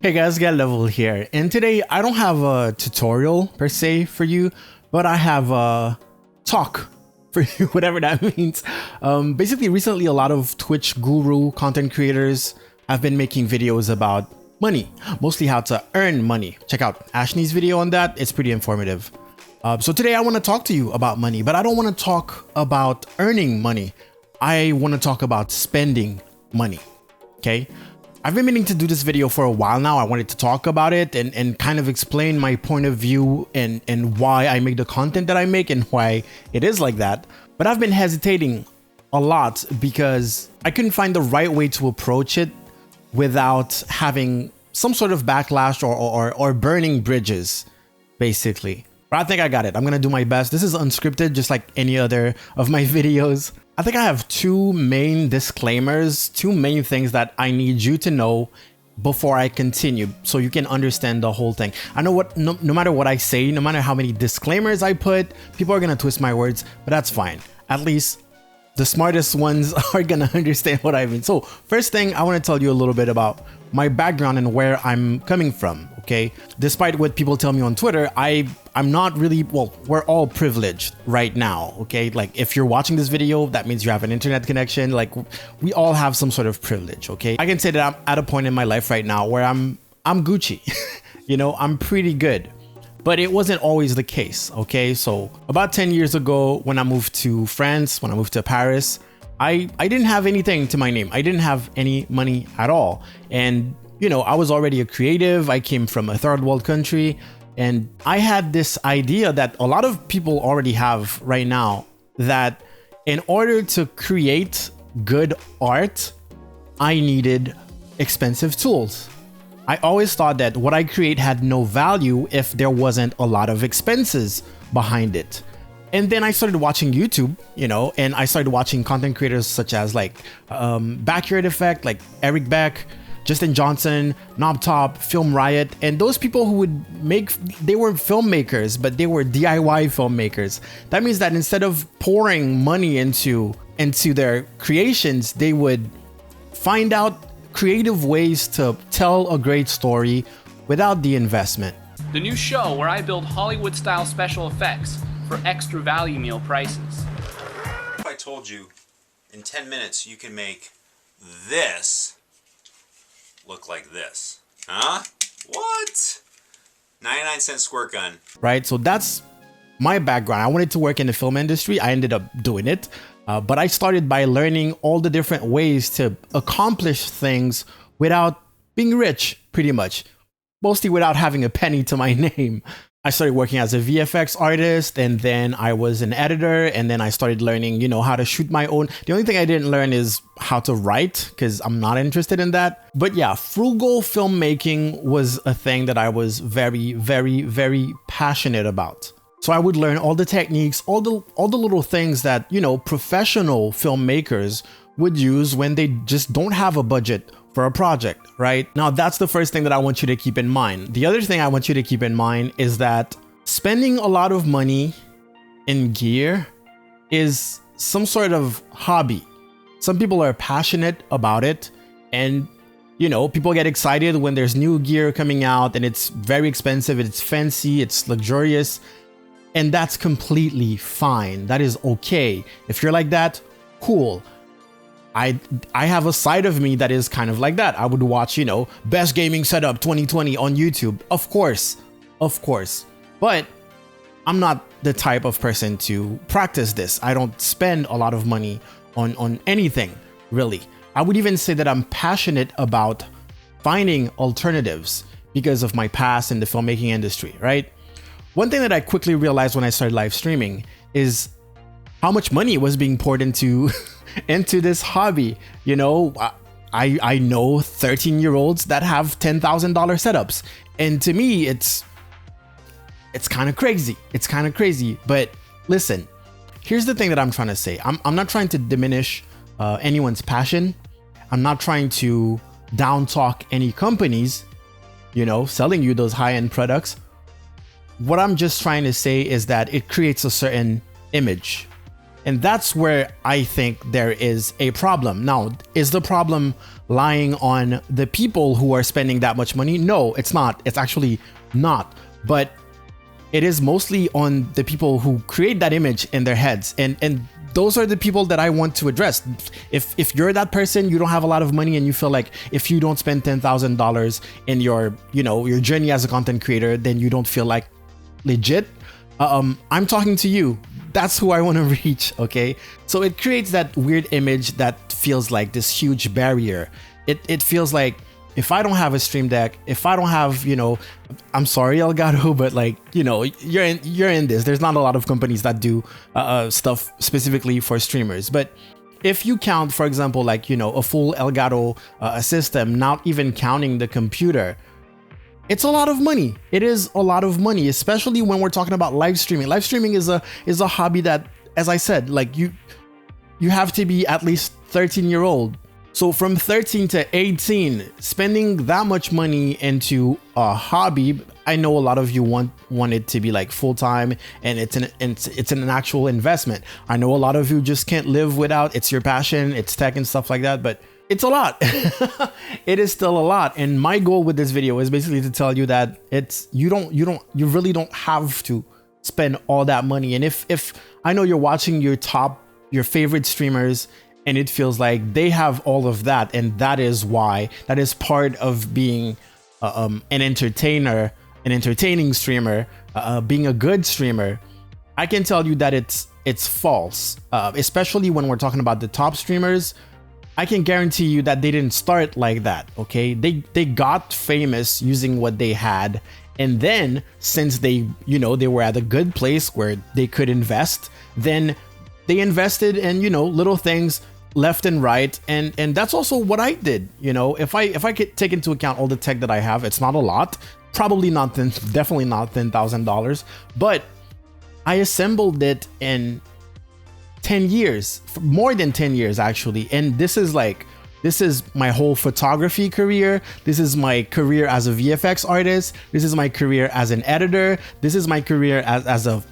Hey guys, Get Level here, and today I don't have a tutorial per se for you, but I have a talk for you, whatever that means. Basically, recently a lot of Twitch guru content creators have been making videos about money, mostly how to earn money. Check out Ashney's video on that, it's pretty informative. So today I want to talk to you about money, but I don't want to talk about earning money. I want to talk about spending money, okay? I've been meaning to do this video for a while now. I wanted to talk about it and kind of explain my point of view and why I make the content that I make and why it is like that. But I've been hesitating a lot because I couldn't find the right way to approach it without having some sort of backlash or burning bridges, basically. But I think I got it. I'm going to do my best. This is unscripted, just like any other of my videos. I think I have two main disclaimers, two main things that I need you to know before I continue so you can understand the whole thing. I know no matter what I say, no matter how many disclaimers I put, people are going to twist my words, but that's fine. At least the smartest ones are going to understand what I mean. So first thing, I want to tell you a little bit about my background and where I'm coming from, okay? Despite what people tell me on Twitter, I'm not really, well, we're all privileged right now, okay? Like if you're watching this video, that means you have an internet connection. Like we all have some sort of privilege, okay? I can say that I'm at a point in my life right now where I'm Gucci, you know, I'm pretty good. But it wasn't always the case, okay? So about 10 years ago, when I moved to France, when I moved to Paris, I didn't have anything to my name. I didn't have any money at all. And, you know, I was already a creative. I came from a third world country. And I had this idea that a lot of people already have right now, that in order to create good art, I needed expensive tools. I always thought that what I create had no value if there wasn't a lot of expenses behind it. And then I started watching YouTube, you know, and I started watching content creators such as like Backyard Effect, like Eric Beck, Justin Johnson, Knob Top, Film Riot, and those people who would they were filmmakers, but they were DIY filmmakers. That means that instead of pouring money into their creations, they would find out creative ways to tell a great story without the investment. The new show where I build Hollywood-style special effects for extra value meal prices. If I told you in 10 minutes you can make this look like this, huh? What? 99-cent squirt gun. Right, so that's my background. I wanted to work in the film industry. I ended up doing it, but I started by learning all the different ways to accomplish things without being rich, pretty much. Mostly without having a penny to my name. I started working as a VFX artist, and then I was an editor, and then I started learning, you know, how to shoot my own. The only thing I didn't learn is how to write, because I'm not interested in that. But yeah, frugal filmmaking was a thing that I was very, very, very passionate about. So I would learn all the techniques, all the little things that, you know, professional filmmakers would use when they just don't have a budget for a project, right? Now, that's the first thing that I want you to keep in mind. The other thing I want you to keep in mind is that spending a lot of money in gear is some sort of hobby. Some people are passionate about it, and, you know, people get excited when there's new gear coming out and it's very expensive, it's fancy, it's luxurious, and that's completely fine. That is okay. If you're like that, cool. I have a side of me that is kind of like that. I would watch, you know, best gaming setup 2020 on YouTube. Of course. But I'm not the type of person to practice this. I don't spend a lot of money on anything, really. I would even say that I'm passionate about finding alternatives because of my past in the filmmaking industry, right? One thing that I quickly realized when I started live streaming is how much money was being poured into this hobby. You know, I know 13-year-olds that have $10,000 setups, and to me it's kind of crazy. It's kind of crazy. But listen, here's the thing that I'm trying to say. I'm not trying to diminish anyone's passion. I'm not trying to down talk any companies, you know, selling you those high-end products. What I'm just trying to say is that it creates a certain image. And that's where I think there is a problem. Now, is the problem lying on the people who are spending that much money? No, it's not. It's actually not. But it is mostly on the people who create that image in their heads. And those are the people that I want to address. If you're that person, you don't have a lot of money and you feel like if you don't spend $10,000 in your, your journey as a content creator, then you don't feel like legit. I'm talking to you. That's who I want to reach. Okay. So it creates that weird image that feels like this huge barrier. It feels like if I don't have a Stream Deck, if I don't have, I'm sorry, Elgato, but like, you're in this. There's not a lot of companies that do stuff specifically for streamers. But if you count, for example, like, a full Elgato system, not even counting the computer, it's a lot of money. It is a lot of money, especially when we're talking about live streaming. Live streaming is a hobby that, as I said, like you have to be at least 13-year-old. So from 13 to 18, spending that much money into a hobby, I know a lot of you want it to be like full-time and it's an actual investment. I know a lot of you just can't live without, it's your passion, it's tech and stuff like that, but it's a lot. It is still a lot. And my goal with this video is basically to tell you that you really don't have to spend all that money. And if I know you're watching your favorite streamers and it feels like they have all of that, and that is part of being an entertainer, an entertaining streamer, being a good streamer, I can tell you that it's false. Especially when we're talking about the top streamers, I can guarantee you that they didn't start like that, okay? They got famous using what they had, and then since they were at a good place where they could invest, then they invested in little things left and right, and that's also what I did. If I could take into account all the tech that I have, it's not a lot, probably not, definitely not $10,000, but I assembled it in 10 years, more than 10 years actually. And this is my whole photography career. This is my career as a VFX artist. This is my career as an editor. This is my career as a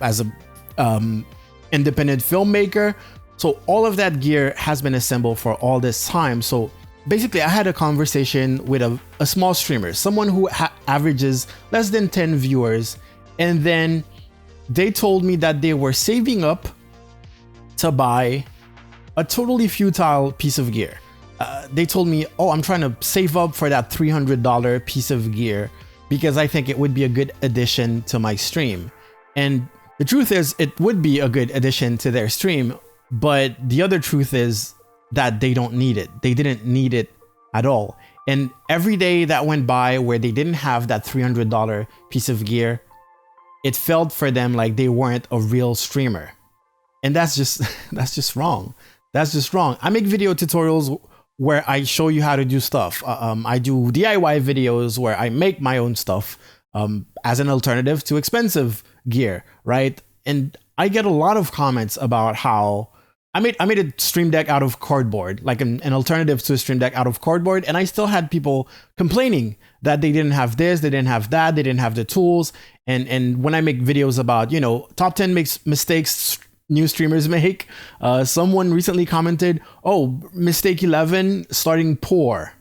independent filmmaker. So all of that gear has been assembled for all this time. So basically I had a conversation with a small streamer, someone who averages less than 10 viewers. And then they told me that they were saving up to buy a totally futile piece of gear. They told me, oh, I'm trying to save up for that $300 piece of gear because I think it would be a good addition to my stream. And the truth is, it would be a good addition to their stream, but the other truth is that they don't need it. They didn't need it at all. And every day that went by where they didn't have that $300 piece of gear, it felt for them like they weren't a real streamer. And that's just wrong. That's just wrong. I make video tutorials where I show you how to do stuff. I do DIY videos where I make my own stuff as an alternative to expensive gear, right? And I get a lot of comments about how I made a Stream Deck out of cardboard, like an alternative to a Stream Deck out of cardboard, and I still had people complaining that they didn't have this, they didn't have that, they didn't have the tools. And when I make videos about, top 10 mistakes new streamers make, someone recently commented, oh, mistake 11, starting poor.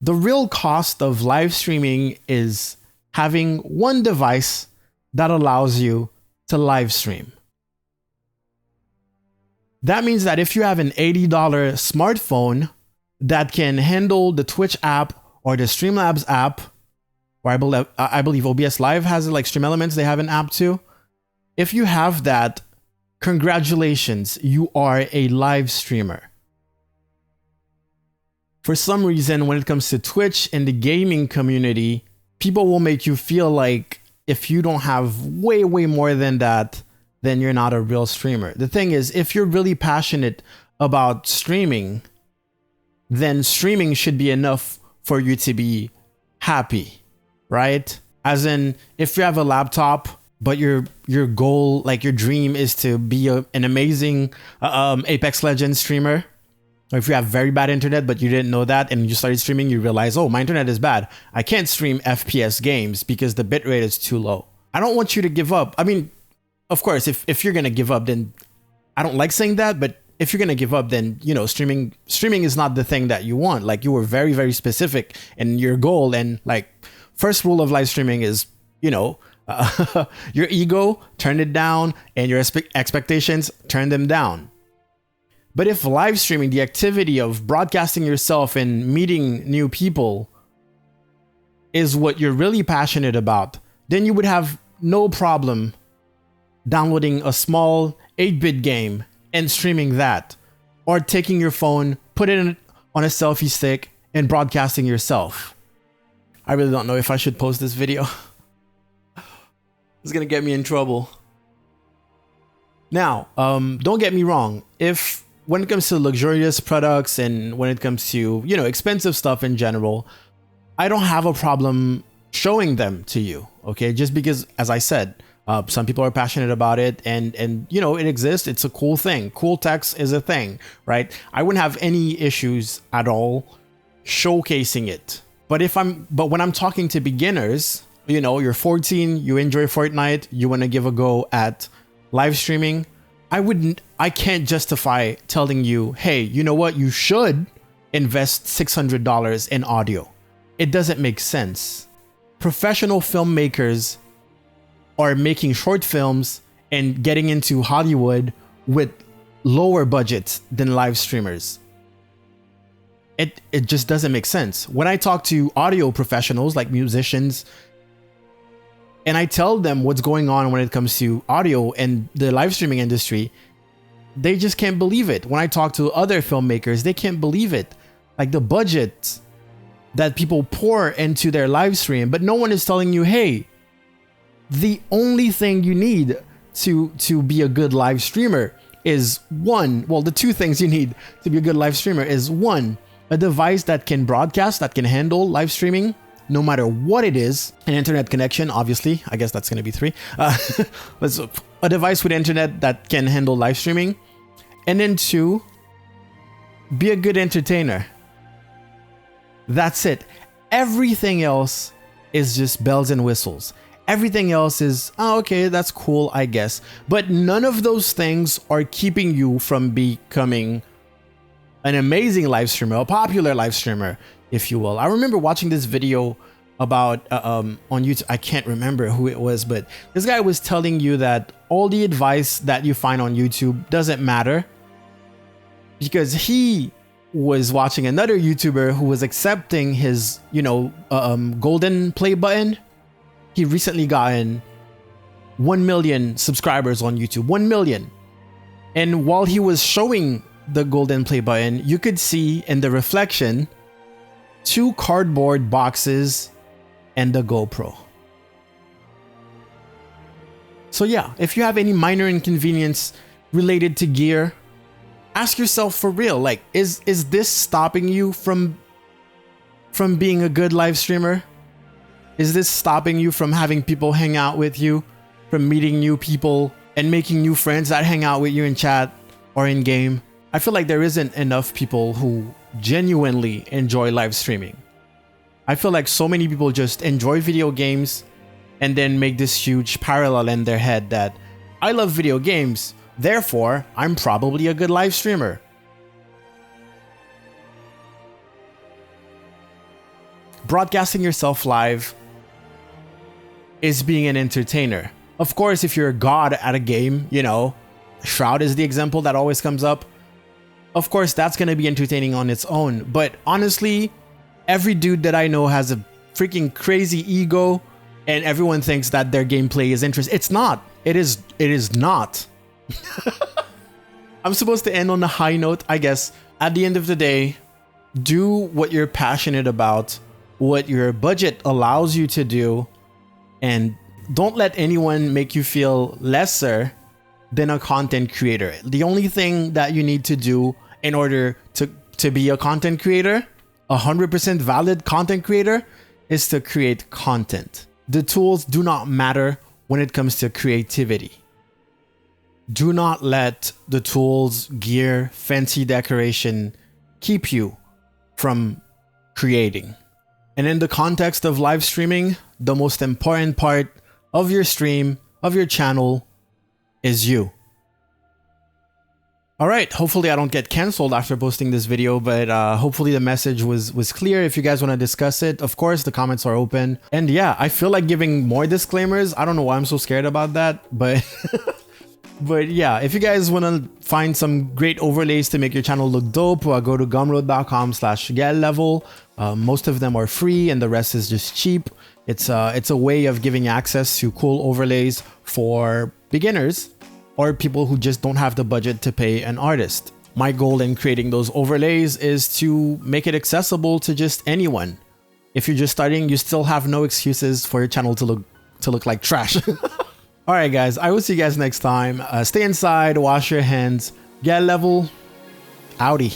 The real cost of live streaming is having one device that allows you to live stream. That means that if you have an $80 smartphone that can handle the Twitch app or the Streamlabs app, or I believe OBS Live has it, like Stream Elements, they have an app too. If you have that, congratulations, you are a live streamer. For some reason, when it comes to Twitch and the gaming community, people will make you feel like if you don't have way more than that, then you're not a real streamer. The thing is, if you're really passionate about streaming, then streaming should be enough for you to be happy, right? As in, if you have a laptop, but your goal, like your dream, is to be an amazing Apex Legends streamer, or if you have very bad internet but you didn't know that and you started streaming, you realize, oh, my internet is bad, I can't stream FPS games because the bitrate is too low. I don't want you to give up. I mean, of course, if you're gonna give up, then I don't like saying that, but if you're going to give up, then, you know, streaming is not the thing that you want. Like, you were very, very specific in your goal. And like, first rule of live streaming is, you know, your ego, turn it down, and your expectations, turn them down. But if live streaming, the activity of broadcasting yourself and meeting new people, is what you're really passionate about, then you would have no problem downloading a small 8-bit game and streaming that, or taking your phone, put it on a selfie stick, and broadcasting yourself. I really don't know if I should post this video. It's gonna get me in trouble. Now, don't get me wrong. When it comes to luxurious products and when it comes to, you know, expensive stuff in general, I don't have a problem showing them to you, okay? Just because, as I said, some people are passionate about it, and you know, it exists. It's a cool thing. Cool text is a thing, right? I wouldn't have any issues at all showcasing it. But when I'm talking to beginners, you know, you're 14, you enjoy Fortnite, you want to give a go at live streaming, I can't justify telling you, hey, you know what? You should invest $600 in audio. It doesn't make sense. Professional filmmakers are making short films and getting into Hollywood with lower budgets than live streamers. It just doesn't make sense. When I talk to audio professionals like musicians, and I tell them what's going on when it comes to audio and the live streaming industry, they just can't believe it. When I talk to other filmmakers, they can't believe it. Like, the budget that people pour into their live stream, but no one is telling you, hey, the only thing you need to be a good live streamer is the two things you need to be a good live streamer is a device that can broadcast, that can handle live streaming, no matter what it is, an internet connection, obviously, I guess that's going to be 3. A device with internet that can handle live streaming. And then 2, be a good entertainer. That's it. Everything else is just bells and whistles. Everything else is, oh, okay, that's cool, I guess. But none of those things are keeping you from becoming an amazing live streamer, a popular live streamer, if you will. I remember watching this video about on YouTube. I can't remember who it was, but this guy was telling you that all the advice that you find on YouTube doesn't matter, because he was watching another YouTuber who was accepting his, golden play button. He recently gotten 1 million subscribers on YouTube, 1 million. And while he was showing the golden play button, you could see in the reflection 2 cardboard boxes and the GoPro. So yeah, if you have any minor inconvenience related to gear, ask yourself for real, like, is this stopping you from being a good live streamer? Is this stopping you from having people hang out with you, from meeting new people and making new friends that hang out with you in chat or in game? I feel like there isn't enough people who genuinely enjoy live streaming. I feel like so many people just enjoy video games and then make this huge parallel in their head that I love video games, therefore I'm probably a good live streamer. Broadcasting yourself live is being an entertainer. Of course, if you're a god at a game, Shroud is the example that always comes up. Of course, that's going to be entertaining on its own. But honestly, every dude that I know has a freaking crazy ego, and everyone thinks that their gameplay is interesting. It's not. It is not. I'm supposed to end on a high note, I guess. At the end of the day, do what you're passionate about, what your budget allows you to do, and don't let anyone make you feel lesser than a content creator. The only thing that you need to do in order to be a content creator, 100% valid content creator, is to create content. The tools do not matter when it comes to creativity. Do not let the tools, gear, fancy decoration keep you from creating. And in the context of live streaming, the most important part of your stream, of your channel, is you. All right, hopefully I don't get canceled after posting this video, but hopefully the message was clear. If you guys want to discuss it, of course, the comments are open. And yeah, I feel like giving more disclaimers. I don't know why I'm so scared about that, but but yeah, if you guys want to find some great overlays to make your channel look dope, go to gumroad.com/getlevel. Most of them are free and the rest is just cheap. It's a way of giving access to cool overlays for beginners or people who just don't have the budget to pay an artist. My goal in creating those overlays is to make it accessible to just anyone. If you're just starting, you still have no excuses for your channel to look like trash. All right, guys, I will see you guys next time. Stay inside, wash your hands, get level, outie.